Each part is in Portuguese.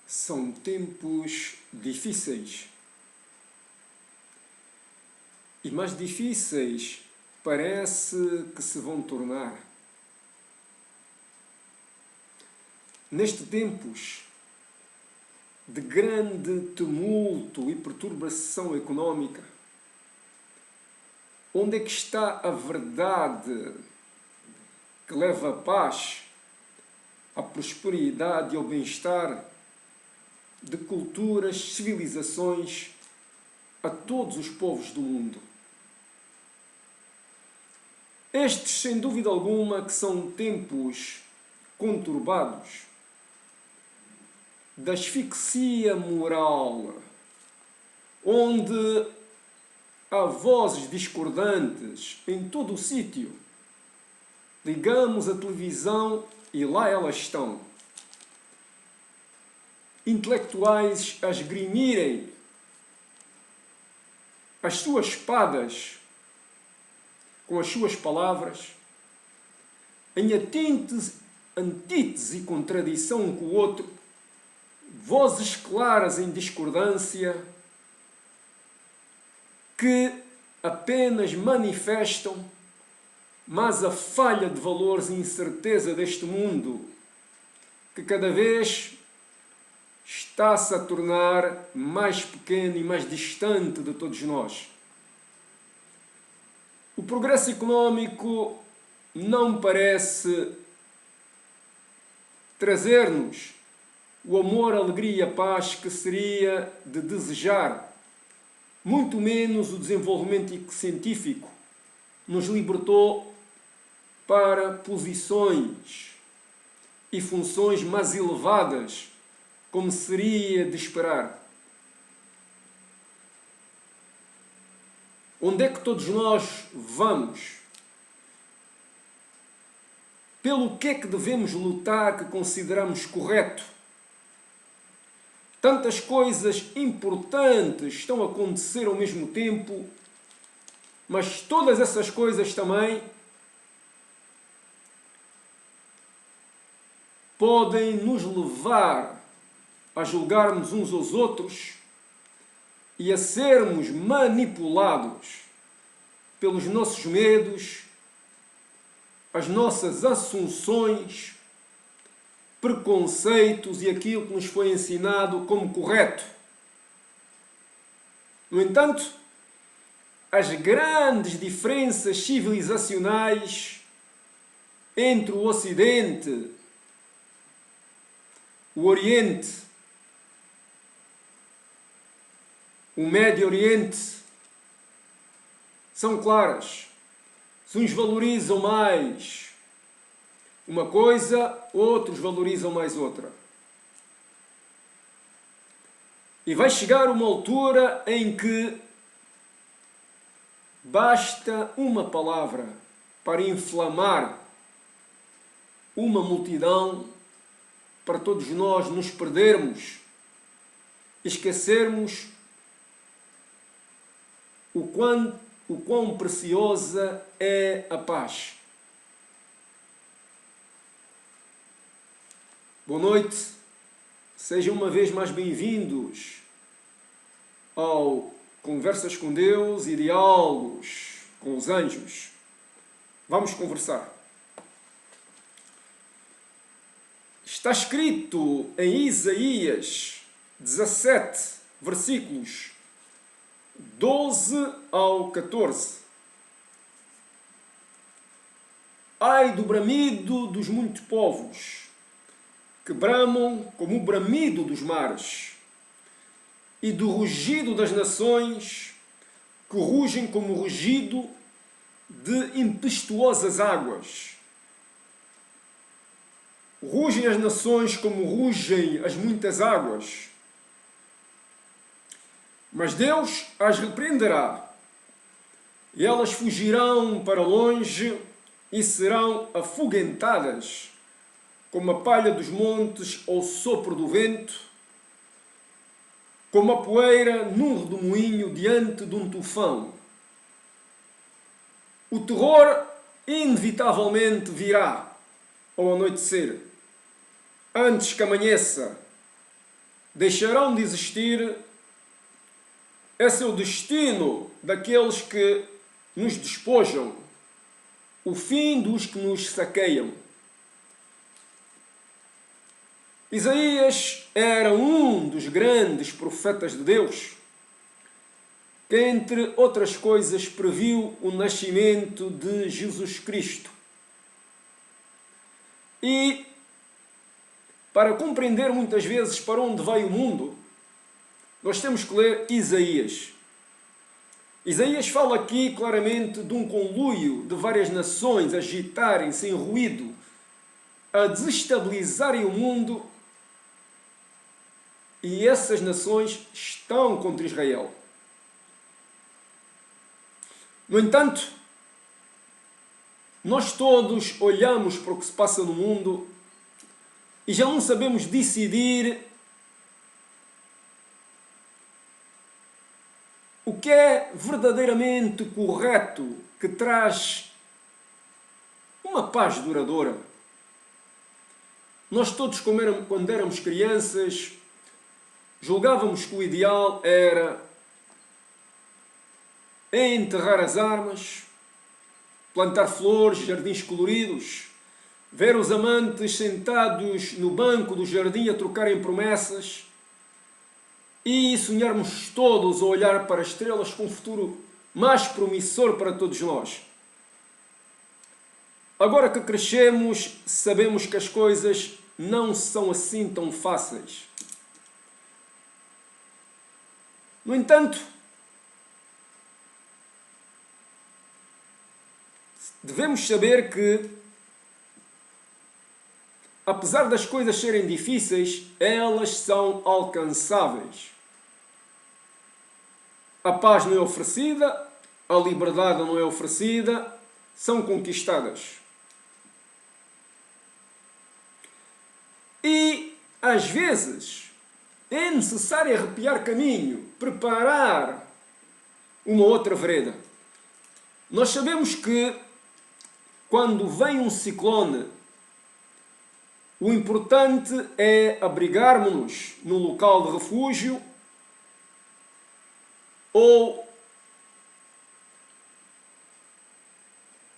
São tempos difíceis. E mais difíceis parece que se vão tornar. Nestes tempos de grande tumulto e perturbação económica, onde é que está a verdade que leva à paz, à prosperidade e ao bem-estar de culturas, civilizações, a todos os povos do mundo? Estes, sem dúvida alguma, que são tempos conturbados, da asfixia moral, onde há vozes discordantes em todo o sítio. Ligamos a televisão e lá elas estão. Intelectuais a esgrimirem as suas espadas com as suas palavras, em antítese e contradição um com o outro, vozes claras em discordância que apenas manifestam mais a falha de valores e incerteza deste mundo, que cada vez está-se a tornar mais pequeno e mais distante de todos nós. O progresso económico não parece trazer-nos o amor, a alegria e a paz que seria de desejar. Muito menos o desenvolvimento científico nos libertou para posições e funções mais elevadas, como seria de esperar. Onde é que todos nós vamos? Pelo que é que devemos lutar que consideramos correto? Tantas coisas importantes estão a acontecer ao mesmo tempo, mas todas essas coisas também podem nos levar a julgarmos uns aos outros e a sermos manipulados pelos nossos medos, as nossas assunções, preconceitos e aquilo que nos foi ensinado como correto. No entanto, as grandes diferenças civilizacionais entre o Ocidente, o Oriente, o Médio Oriente, são claras. Uns valorizam mais uma coisa, outros valorizam mais outra. E vai chegar uma altura em que basta uma palavra para inflamar uma multidão, para todos nós nos perdermos, esquecermos o quão preciosa é a paz. Boa noite, sejam uma vez mais bem-vindos ao Conversas com Deus e Diálogos com os Anjos. Vamos conversar. Está escrito em Isaías 17, versículos 12 ao 14. Ai do bramido dos muitos povos, que bramam como o bramido dos mares, e do rugido das nações, que rugem como o rugido de impetuosas águas. Rugem as nações como rugem as muitas águas. Mas Deus as repreenderá, e elas fugirão para longe e serão afoguentadas, como a palha dos montes ao sopro do vento, como a poeira num redemoinho diante de um tufão. O terror inevitavelmente virá ao anoitecer, antes que amanheça, deixarão de existir. Esse é o destino daqueles que nos despojam, o fim dos que nos saqueiam. Isaías era um dos grandes profetas de Deus, que, entre outras coisas, previu o nascimento de Jesus Cristo. E, para compreender muitas vezes para onde vai o mundo, nós temos que ler Isaías. Isaías fala aqui claramente de um conluio de várias nações agitarem-se em ruído, a desestabilizarem o mundo, e essas nações estão contra Israel. No entanto, nós todos olhamos para o que se passa no mundo e já não sabemos decidir o que é verdadeiramente correto, que traz uma paz duradoura. Nós todos, quando éramos crianças, julgávamos que o ideal era enterrar as armas, plantar flores, jardins coloridos, ver os amantes sentados no banco do jardim a trocarem promessas e sonharmos todos a olhar para as estrelas com um futuro mais promissor para todos nós. Agora que crescemos, sabemos que as coisas não são assim tão fáceis. No entanto, devemos saber que, apesar das coisas serem difíceis, elas são alcançáveis. A paz não é oferecida, a liberdade não é oferecida, são conquistadas. E, às vezes, é necessário arrepiar caminho, preparar uma outra vereda. Nós sabemos que, quando vem um ciclone, o importante é abrigarmos-nos no local de refúgio ou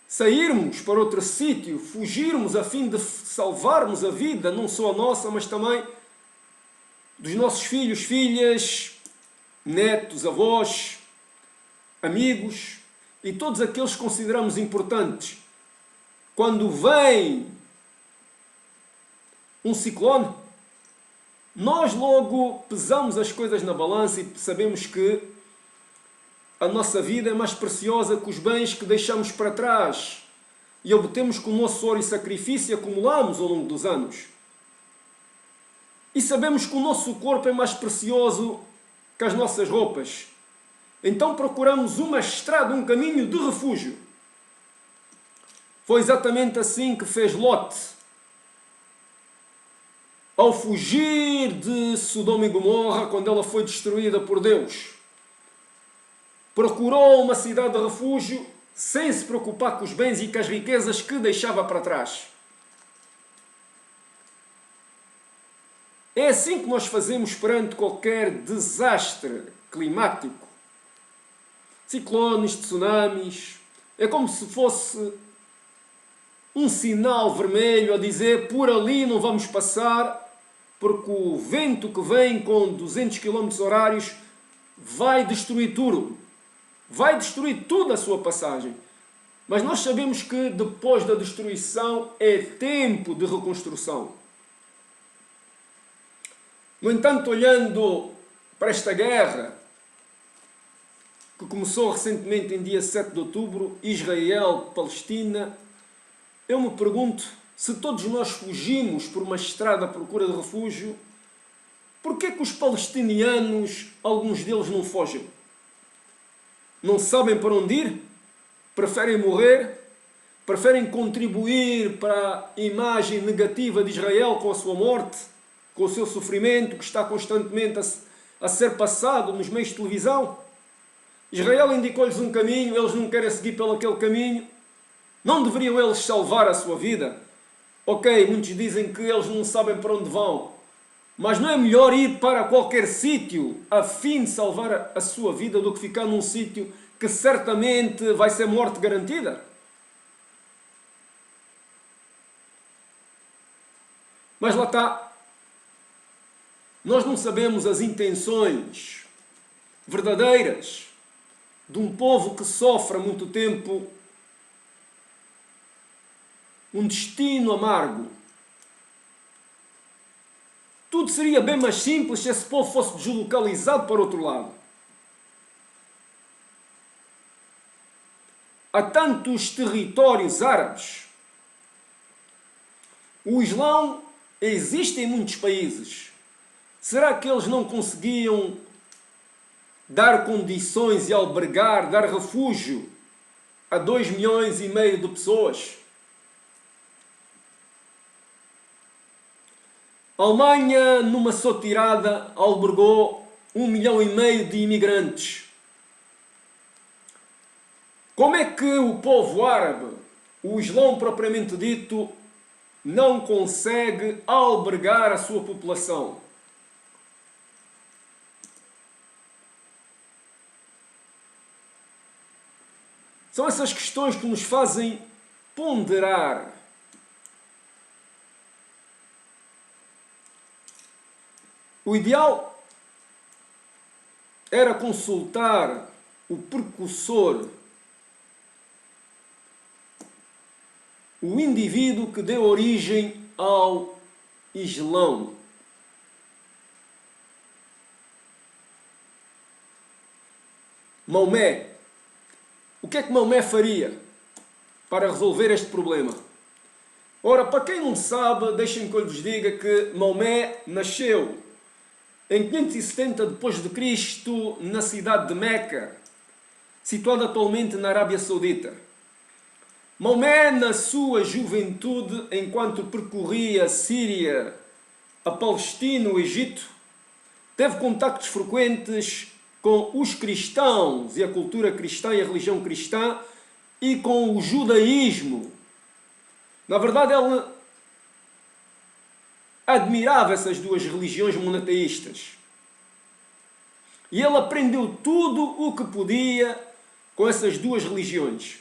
sairmos para outro sítio, fugirmos a fim de salvarmos a vida, não só a nossa, mas também dos nossos filhos, filhas, netos, avós, amigos e todos aqueles que consideramos importantes. Quando vem um ciclone, nós logo pesamos as coisas na balança e sabemos que a nossa vida é mais preciosa que os bens que deixamos para trás e obtemos com o nosso suor e sacrifício e acumulamos ao longo dos anos. E sabemos que o nosso corpo é mais precioso que as nossas roupas. Então procuramos uma estrada, um caminho de refúgio. Foi exatamente assim que fez Lot. Ao fugir de Sodoma e Gomorra, quando ela foi destruída por Deus, procurou uma cidade de refúgio sem se preocupar com os bens e com as riquezas que deixava para trás. É assim que nós fazemos perante qualquer desastre climático. Ciclones, tsunamis. É como se fosse um sinal vermelho a dizer por ali não vamos passar, porque o vento que vem com 200 km horários vai destruir tudo. Vai destruir tudo a sua passagem. Mas nós sabemos que depois da destruição é tempo de reconstrução. No entanto, olhando para esta guerra, que começou recentemente em dia 7 de outubro, Israel-Palestina, eu me pergunto, se todos nós fugimos por uma estrada à procura de refúgio, por que é que os palestinianos, alguns deles não fogem? Não sabem para onde ir? Preferem morrer? Preferem contribuir para a imagem negativa de Israel com a sua morte, com o seu sofrimento que está constantemente a ser passado nos meios de televisão? Israel indicou-lhes um caminho, eles não querem seguir pelo aquele caminho. Não deveriam eles salvar a sua vida? Ok, muitos dizem que eles não sabem para onde vão, Mas não é melhor ir para qualquer sítio a fim de salvar a sua vida do que ficar num sítio que certamente vai ser morte garantida? Mas lá está. Nós não sabemos as intenções verdadeiras de um povo que sofre há muito tempo um destino amargo. Tudo seria bem mais simples se esse povo fosse deslocalizado para outro lado. Há tantos territórios árabes. O Islão existe em muitos países. Será que eles não conseguiam dar condições e albergar, dar refúgio a 2,5 milhões de pessoas? A Alemanha, numa só tirada, albergou 1,5 milhão de imigrantes. Como é que o povo árabe, o Islão propriamente dito, não consegue albergar a sua população? São essas questões que nos fazem ponderar. O ideal era consultar o precursor, o indivíduo que deu origem ao Islão. Maomé. O que é que Maomé faria para resolver este problema? Ora, para quem não sabe, deixem-me que eu lhes diga que Maomé nasceu em 570 d.C., na cidade de Meca, situada atualmente na Arábia Saudita. Maomé, na sua juventude, enquanto percorria a Síria, a Palestina, o Egito, teve contactos frequentes com os cristãos e a cultura cristã e a religião cristã e com o judaísmo. Na verdade, ele admirava essas duas religiões monoteístas. E ele aprendeu tudo o que podia com essas duas religiões.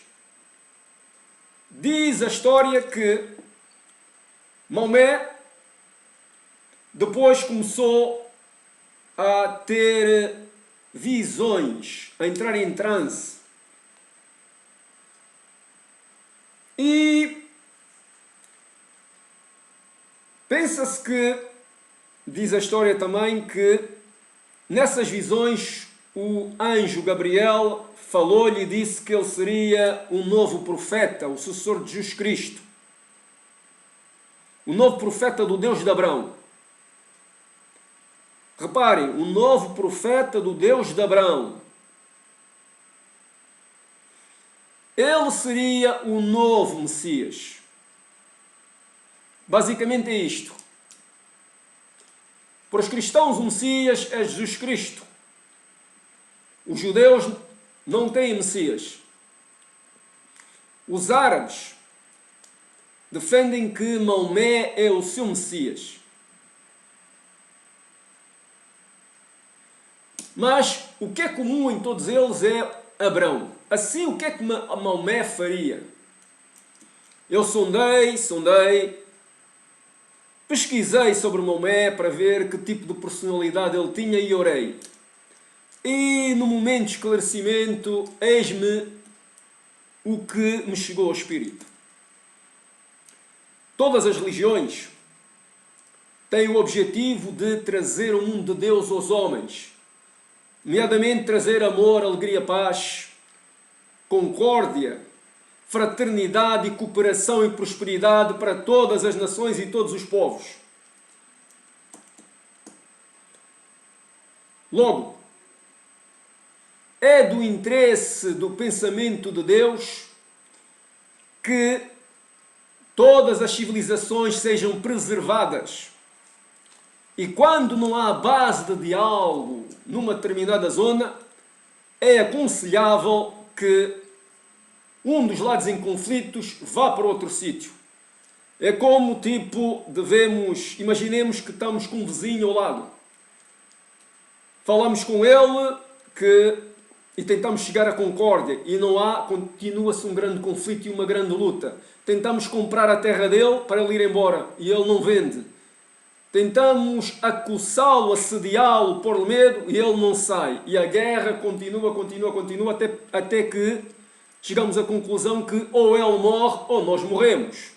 Diz a história que Maomé depois começou a ter visões, a entrar em transe. E pensa-se que, diz a história também, que nessas visões o anjo Gabriel falou-lhe e disse que ele seria um novo profeta, o sucessor de Jesus Cristo. O novo profeta do Deus de Abraão. Reparem, o novo profeta do Deus de Abraão. Ele seria o novo Messias. Basicamente é isto. Para os cristãos, o Messias é Jesus Cristo. Os judeus não têm Messias. Os árabes defendem que Maomé é o seu Messias. Mas o que é comum em todos eles é Abraão. Assim, o que é que Maomé faria? Eu sondei, pesquisei sobre Maomé para ver que tipo de personalidade ele tinha e orei. E no momento de esclarecimento, eis-me o que me chegou ao espírito. Todas as religiões têm o objetivo de trazer o mundo de Deus aos homens, nomeadamente trazer amor, alegria, paz, concórdia, fraternidade, cooperação e prosperidade para todas as nações e todos os povos. Logo, é do interesse do pensamento de Deus que todas as civilizações sejam preservadas. E quando não há base de diálogo numa determinada zona, é aconselhável que um dos lados em conflitos vá para outro sítio. É como, tipo, imaginemos que estamos com um vizinho ao lado. Falamos com ele e tentamos chegar à concórdia e não há, continua-se um grande conflito e uma grande luta. Tentamos comprar a terra dele para ele ir embora e ele não vende. Tentamos acossá-lo, assediá-lo, pôr-lhe medo e ele não sai. E a guerra continua até que chegamos à conclusão que ou ele morre ou nós morremos.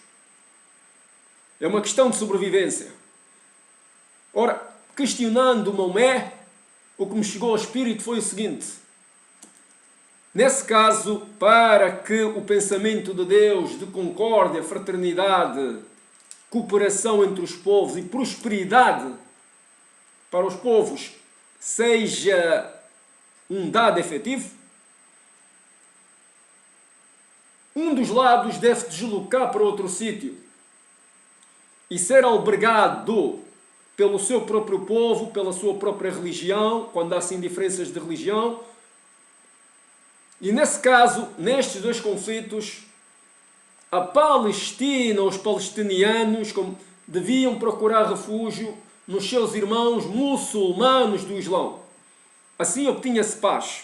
É uma questão de sobrevivência. Ora, questionando Maomé, o que me chegou ao espírito foi o seguinte: nesse caso, para que o pensamento de Deus de concórdia, fraternidade, cooperação entre os povos e prosperidade para os povos seja um dado efetivo, um dos lados deve deslocar para outro sítio e ser albergado pelo seu próprio povo, pela sua própria religião, quando há assim diferenças de religião. E nesse caso, nestes dois conflitos, a Palestina, os palestinianos, deviam procurar refúgio nos seus irmãos muçulmanos do Islão. Assim obtinha-se paz.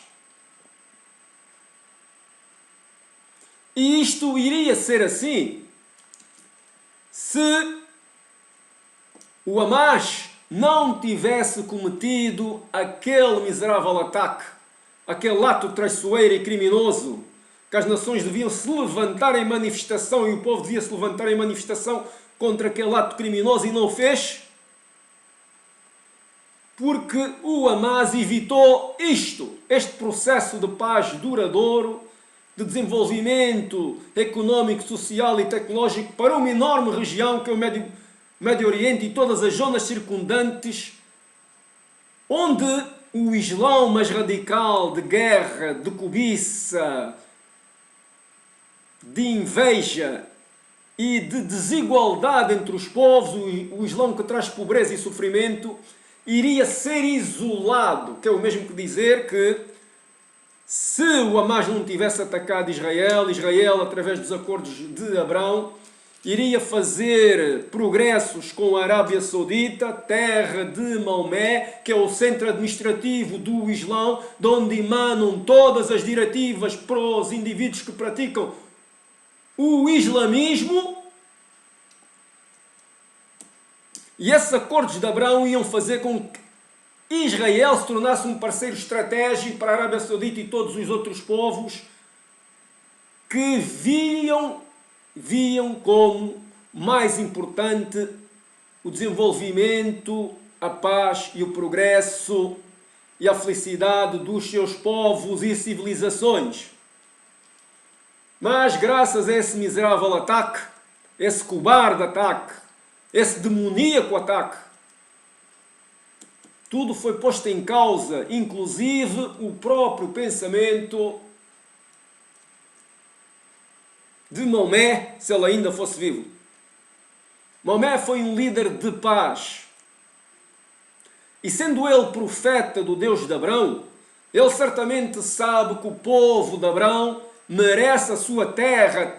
E isto iria ser assim se o Hamas não tivesse cometido aquele miserável ataque, aquele ato traiçoeiro e criminoso, que as nações deviam se levantar em manifestação e o povo devia se levantar em manifestação contra aquele ato criminoso e não o fez, porque o Hamas evitou este processo de paz duradouro, de desenvolvimento económico, social e tecnológico para uma enorme região que é o Médio Oriente e todas as zonas circundantes, onde o Islão mais radical de guerra, de cobiça, de inveja e de desigualdade entre os povos, o Islão que traz pobreza e sofrimento, iria ser isolado, que é o mesmo que dizer que se o Hamas não tivesse atacado Israel, através dos acordos de Abrão, iria fazer progressos com a Arábia Saudita, terra de Maomé, que é o centro administrativo do Islão, de onde emanam todas as diretivas para os indivíduos que praticam o islamismo. E esses acordos de Abrão iam fazer com que Israel se tornasse um parceiro estratégico para a Arábia Saudita e todos os outros povos que viam como mais importante o desenvolvimento, a paz e o progresso e a felicidade dos seus povos e civilizações. Mas graças a esse miserável ataque, esse cobarde ataque, esse demoníaco ataque, tudo foi posto em causa, inclusive o próprio pensamento de Maomé, se ele ainda fosse vivo. Maomé foi um líder de paz. E sendo ele profeta do Deus de Abrão, ele certamente sabe que o povo de Abrão merece a sua terra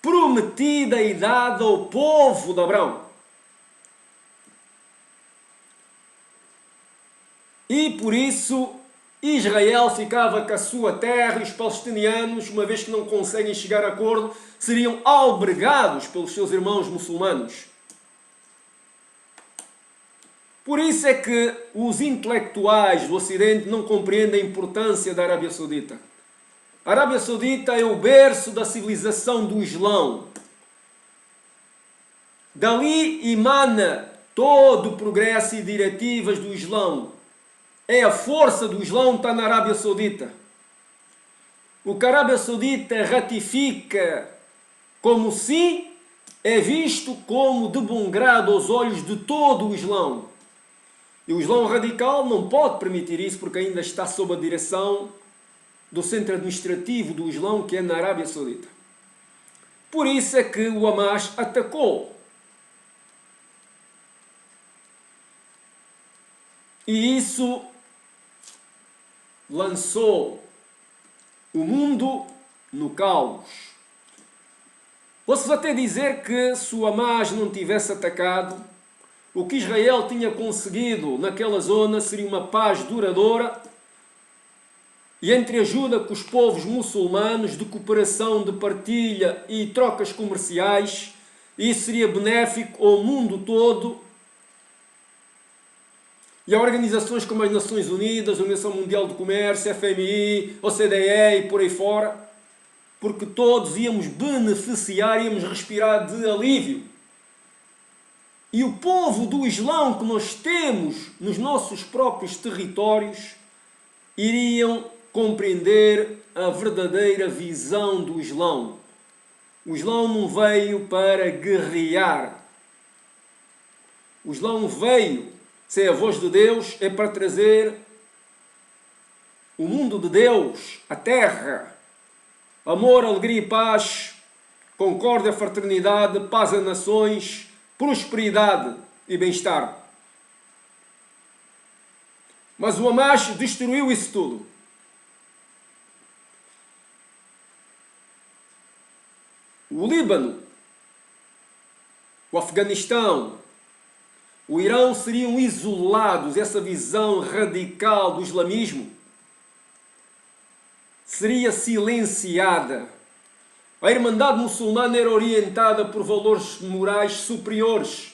prometida e dada ao povo de Abrão. E por isso Israel ficava com a sua terra e os palestinianos, uma vez que não conseguem chegar a acordo, seriam albergados pelos seus irmãos muçulmanos. Por isso é que os intelectuais do Ocidente não compreendem a importância da Arábia Saudita. A Arábia Saudita é o berço da civilização do Islão. Dali emana todo o progresso e diretivas do Islão. É a força do Islão está na Arábia Saudita. O que a Arábia Saudita ratifica como sim, é visto como de bom grado aos olhos de todo o Islão. E o Islão radical não pode permitir isso porque ainda está sob a direção do centro administrativo do Islão, que é na Arábia Saudita. Por isso é que o Hamas atacou. E isso lançou o mundo no caos. Posso até dizer que se o Hamas não tivesse atacado, o que Israel tinha conseguido naquela zona seria uma paz duradoura e entreajuda com os povos muçulmanos, de cooperação, de partilha e trocas comerciais. E isso seria benéfico ao mundo todo e a organizações como as Nações Unidas, a Organização Mundial do Comércio, FMI, OCDE e por aí fora, porque todos íamos beneficiar, íamos respirar de alívio. E o povo do Islão que nós temos nos nossos próprios territórios iriam compreender a verdadeira visão do Islão. O Islão não veio para guerrear. O Islão veio, se é a voz de Deus, é para trazer o mundo de Deus, a terra. Amor, alegria e paz, concórdia, fraternidade, paz a nações, prosperidade e bem-estar. Mas o Hamas destruiu isso tudo. O Líbano, o Afeganistão, o Irão seriam isolados. Essa visão radical do islamismo seria silenciada. A Irmandade Muçulmana era orientada por valores morais superiores.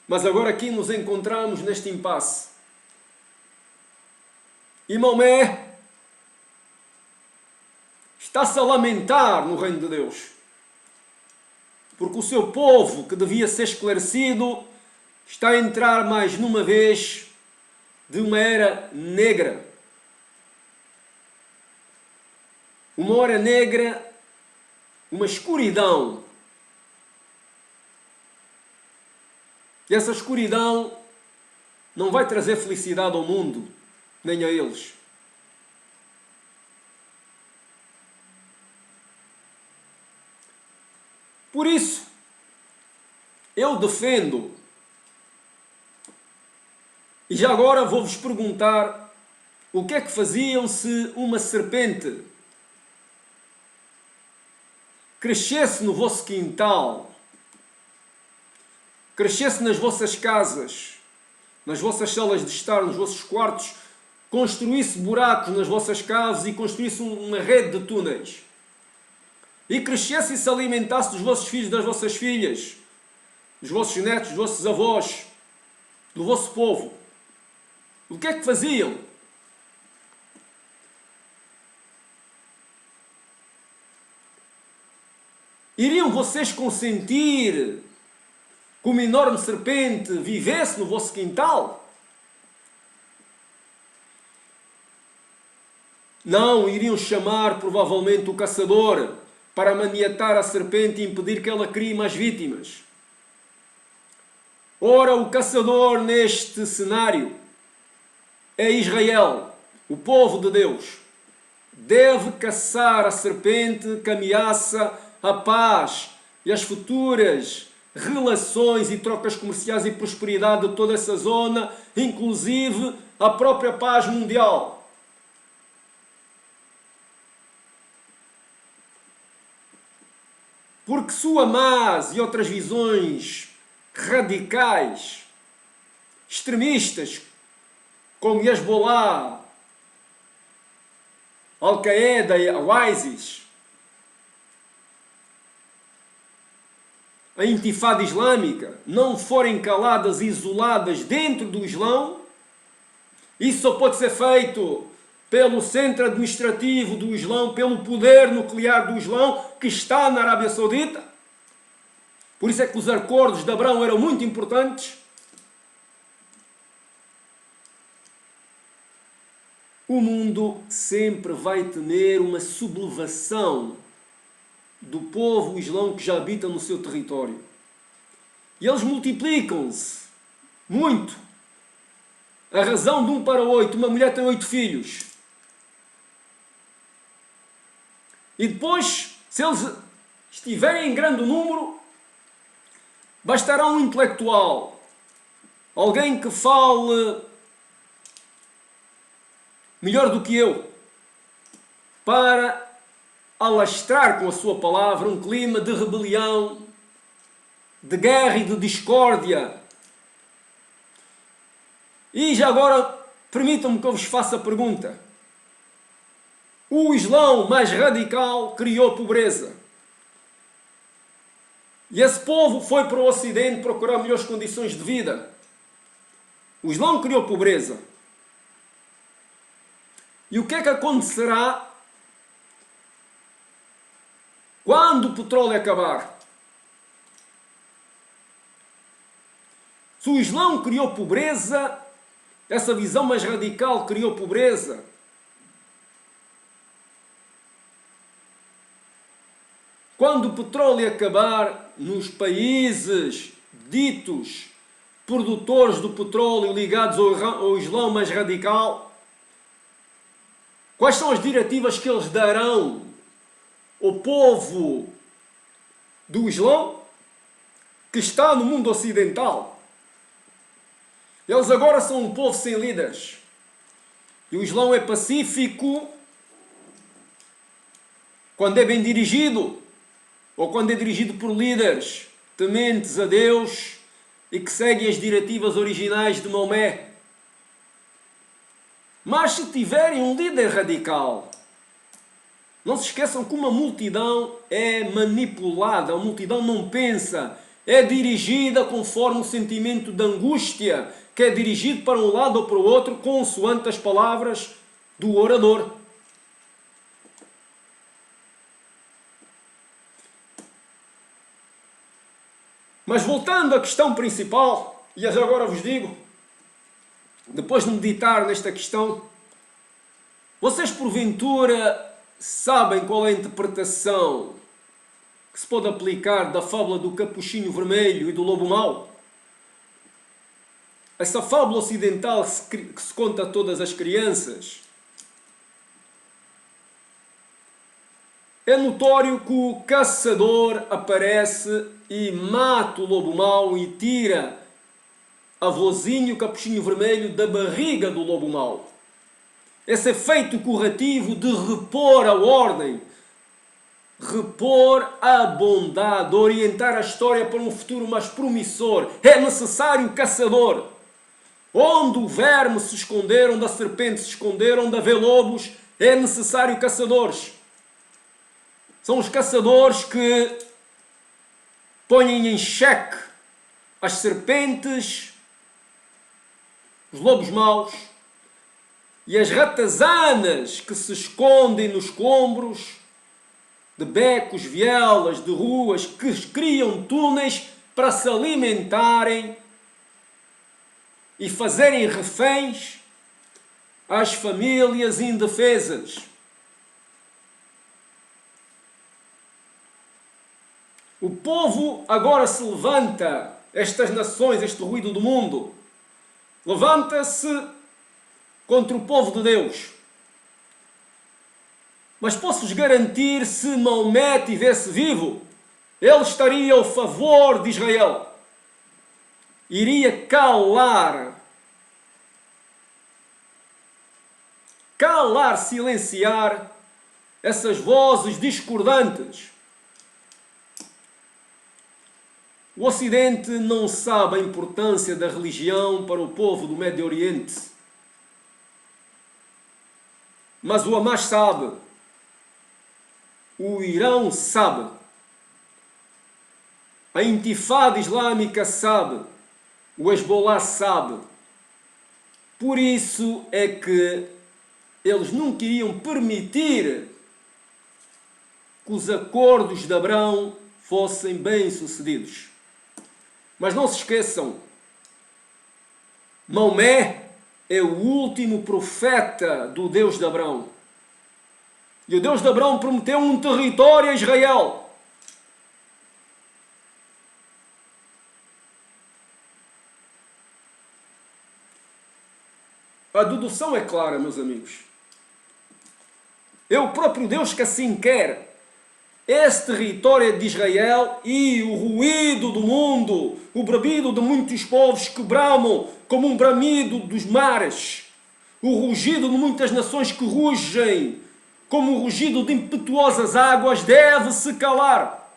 Mas agora aqui nos encontramos neste impasse. E Maomé está-se a lamentar no reino de Deus, porque o seu povo, que devia ser esclarecido, está a entrar mais numa vez de uma era negra. Uma hora negra, uma escuridão. E essa escuridão não vai trazer felicidade ao mundo, nem a eles. Por isso, eu defendo, e já agora vou-vos perguntar, o que é que faziam se uma serpente crescesse no vosso quintal, crescesse nas vossas casas, nas vossas salas de estar, nos vossos quartos, construísse buracos nas vossas casas e construísse uma rede de túneis, e crescesse e se alimentasse dos vossos filhos, das vossas filhas, dos vossos netos, dos vossos avós, do vosso povo. O que é que faziam? Iriam vocês consentir que uma enorme serpente vivesse no vosso quintal? Não, iriam chamar provavelmente o caçador para maniatar a serpente e impedir que ela crie mais vítimas. Ora, o caçador neste cenário é Israel, o povo de Deus. Deve caçar a serpente que ameaça a paz e as futuras relações e trocas comerciais e prosperidade de toda essa zona, inclusive a própria paz mundial. Porque se o Hamas e outras visões radicais, extremistas, como Hezbollah, Al-Qaeda e o ISIS, a intifada islâmica, não forem caladas e isoladas dentro do Islão, isso só pode ser feito pelo centro administrativo do Islão, pelo poder nuclear do Islão, que está na Arábia Saudita. Por isso é que os acordos de Abrão eram muito importantes. O mundo sempre vai temer uma sublevação do povo islão que já habita no seu território. E eles multiplicam-se muito. A razão de 1 para 8, uma mulher tem 8 filhos. E depois, se eles estiverem em grande número, bastará um intelectual, alguém que fale melhor do que eu, para alastrar com a sua palavra um clima de rebelião, de guerra e de discórdia. E já agora, permitam-me que eu vos faça a pergunta. O Islão mais radical criou pobreza. E esse povo foi para o Ocidente procurar melhores condições de vida. O Islão criou pobreza. E o que é que acontecerá quando o petróleo acabar? Se o Islão criou pobreza, essa visão mais radical criou pobreza, quando o petróleo acabar nos países ditos produtores do petróleo ligados ao Islão mais radical, quais são as diretivas que eles darão ao povo do Islão que está no mundo ocidental? Eles agora são um povo sem líderes. E o Islão é pacífico quando é bem dirigido, ou quando é dirigido por líderes tementes a Deus e que seguem as diretivas originais de Maomé. Mas se tiverem um líder radical, não se esqueçam que uma multidão é manipulada, a multidão não pensa, é dirigida conforme o sentimento de angústia, que é dirigido para um lado ou para o outro, consoante as palavras do orador. Mas voltando à questão principal, e agora vos digo, depois de meditar nesta questão, vocês porventura sabem qual é a interpretação que se pode aplicar da fábula do capuchinho vermelho e do lobo mau? Essa fábula ocidental que se conta a todas as crianças. É notório que o caçador aparece e mata o lobo mau e tira a vozinha, o capuchinho vermelho, da barriga do lobo mau. Esse efeito corretivo de repor a ordem, repor a bondade, orientar a história para um futuro mais promissor. É necessário o caçador. Onde o verme se esconder, onde a serpente se esconder, onde haver lobos, é necessário caçadores. São os caçadores que põem em xeque as serpentes, os lobos maus e as ratazanas que se escondem nos escombros de becos, vielas, de ruas, que criam túneis para se alimentarem e fazerem reféns às famílias indefesas. O povo agora se levanta, estas nações, este ruído do mundo, levanta-se contra o povo de Deus. Mas posso-vos garantir, se Maomé estivesse vivo, ele estaria ao favor de Israel. Iria calar, silenciar essas vozes discordantes. O Ocidente não sabe a importância da religião para o povo do Médio Oriente. Mas o Hamas sabe. O Irão sabe. A Intifada Islâmica sabe. O Hezbollah sabe. Por isso é que eles não queriam permitir que os acordos de Abrão fossem bem-sucedidos. Mas não se esqueçam, Maomé é o último profeta do Deus de Abrão. E o Deus de Abrão prometeu um território a Israel. A dedução é clara, meus amigos. É o próprio Deus que assim quer. Esse território é de Israel e o ruído do mundo, o bramido de muitos povos que bramam como um bramido dos mares, o rugido de muitas nações que rugem como o rugido de impetuosas águas, deve se calar.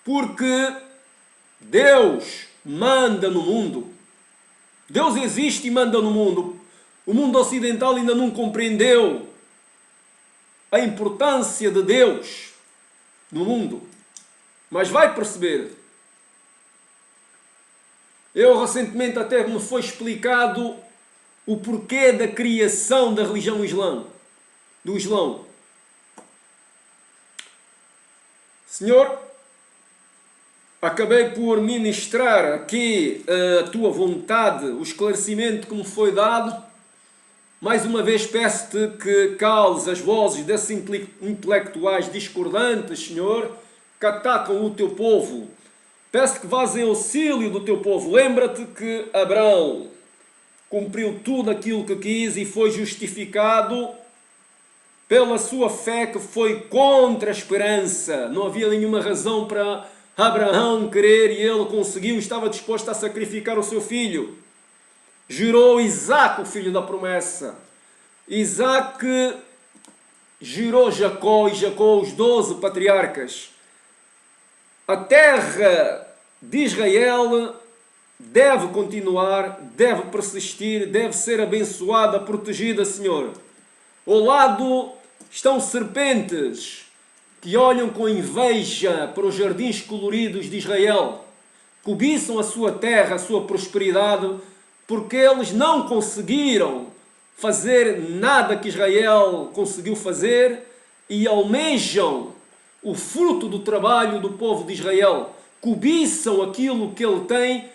Porque Deus manda no mundo. Deus existe e manda no mundo. O mundo ocidental ainda não compreendeu a importância de Deus no mundo. Mas vai perceber. Eu recentemente até me foi explicado o porquê da criação da religião do Islão. Senhor, acabei por ministrar aqui a tua vontade, o esclarecimento que me foi dado. Mais uma vez peço-te que cales as vozes desses intelectuais discordantes, Senhor, que atacam o teu povo. Peço-te que vás em auxílio do teu povo. Lembra-te que Abraão cumpriu tudo aquilo que quis e foi justificado pela sua fé, que foi contra a esperança. Não havia nenhuma razão para Abraão querer e ele conseguiu, estava disposto a sacrificar o seu filho. Gerou Isaac, o filho da promessa. Isaac gerou Jacó e Jacó os 12 patriarcas. A terra de Israel deve continuar, deve persistir, deve ser abençoada, protegida, Senhor. Ao lado estão serpentes que olham com inveja para os jardins coloridos de Israel. Cobiçam a sua terra, a sua prosperidade, porque eles não conseguiram fazer nada que Israel conseguiu fazer e almejam o fruto do trabalho do povo de Israel. Cobiçam aquilo que ele tem,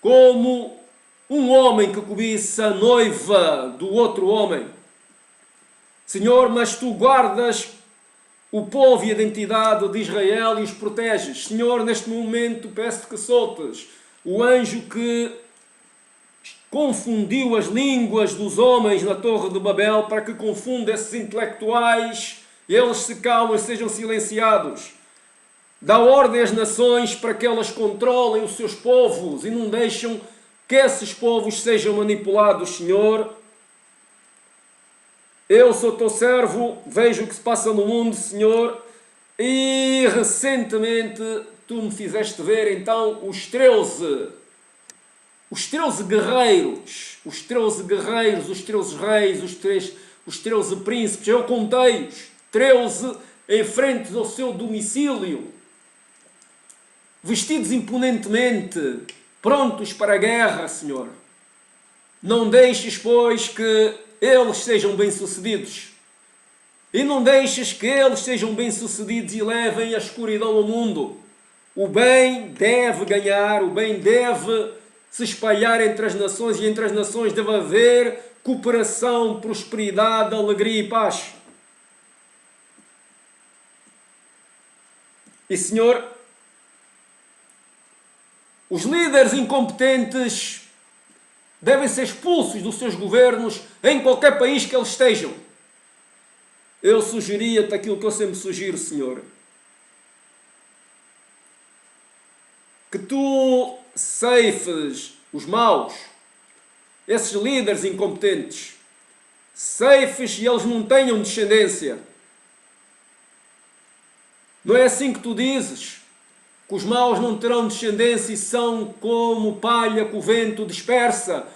como um homem que cobiça a noiva do outro homem. Senhor, mas tu guardas o povo e a identidade de Israel e os proteges. Senhor, neste momento peço-te que soltes o anjo que confundiu as línguas dos homens na Torre de Babel, para que confunda esses intelectuais, eles se calmem, sejam silenciados. Dá ordem às nações para que elas controlem os seus povos e não deixam que esses povos sejam manipulados, Senhor. Eu sou teu servo, vejo o que se passa no mundo, Senhor, e recentemente tu me fizeste ver então os 13 guerreiros, os 13 reis, os 13 príncipes. Eu contei-os, 13 em frente ao seu domicílio, vestidos imponentemente, prontos para a guerra, Senhor. Não deixes, pois, que eles sejam bem-sucedidos. E não deixes que eles sejam bem-sucedidos e levem a escuridão ao mundo. O bem deve ganhar, o bem deve se espalhar entre as nações, e entre as nações deve haver cooperação, prosperidade, alegria e paz. E, Senhor, os líderes incompetentes devem ser expulsos dos seus governos em qualquer país que eles estejam. Eu sugeria-te aquilo que eu sempre sugiro, Senhor. Que tu ceifes os maus, esses líderes incompetentes. Ceifes e eles não tenham descendência. Não é assim que tu dizes? Que os maus não terão descendência e são como palha que o vento dispersa,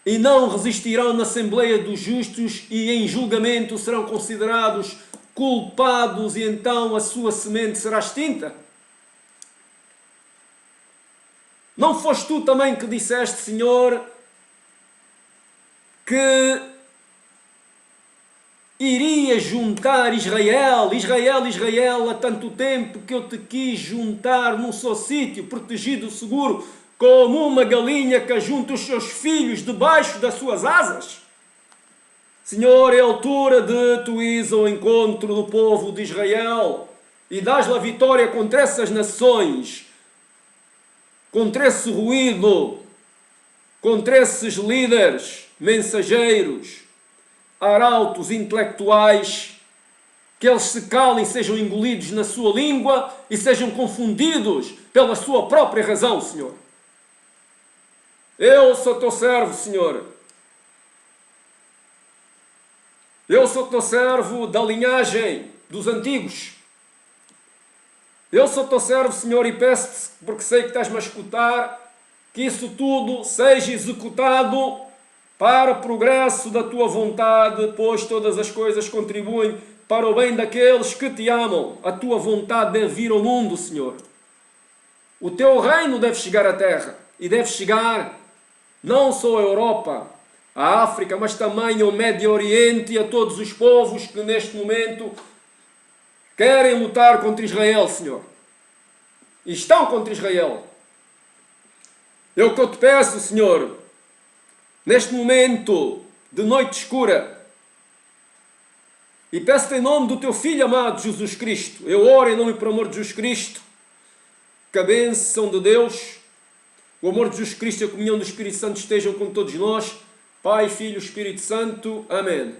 e não resistirão na Assembleia dos Justos, e em julgamento serão considerados culpados, e então a sua semente será extinta? Não foste tu também que disseste, Senhor, que iria juntar Israel, há tanto tempo que eu te quis juntar num só sítio, protegido, seguro, como uma galinha que ajunta os seus filhos debaixo das suas asas? Senhor, é a altura de tu ires ao encontro do povo de Israel e dás-lhe a vitória contra essas nações, contra esse ruído, contra esses líderes, mensageiros, arautos intelectuais, que eles se calem, sejam engolidos na sua língua e sejam confundidos pela sua própria razão, Senhor. Eu sou teu servo, Senhor. Eu sou teu servo da linhagem dos antigos. Eu sou teu servo, Senhor, e peço-te, porque sei que estás-me a escutar, que isso tudo seja executado para o progresso da tua vontade, pois todas as coisas contribuem para o bem daqueles que te amam. A tua vontade deve vir ao mundo, Senhor. O teu reino deve chegar à terra e deve chegar não só à Europa, à África, mas também ao Médio Oriente e a todos os povos que neste momento querem lutar contra Israel, Senhor. E estão contra Israel. É o que eu te peço, Senhor, neste momento de noite escura. E peço-te em nome do teu Filho amado, Jesus Cristo. Eu oro em nome e por amor de Jesus Cristo. Que a bênção de Deus, o amor de Jesus Cristo e a comunhão do Espírito Santo estejam com todos nós. Pai, Filho, Espírito Santo. Amém.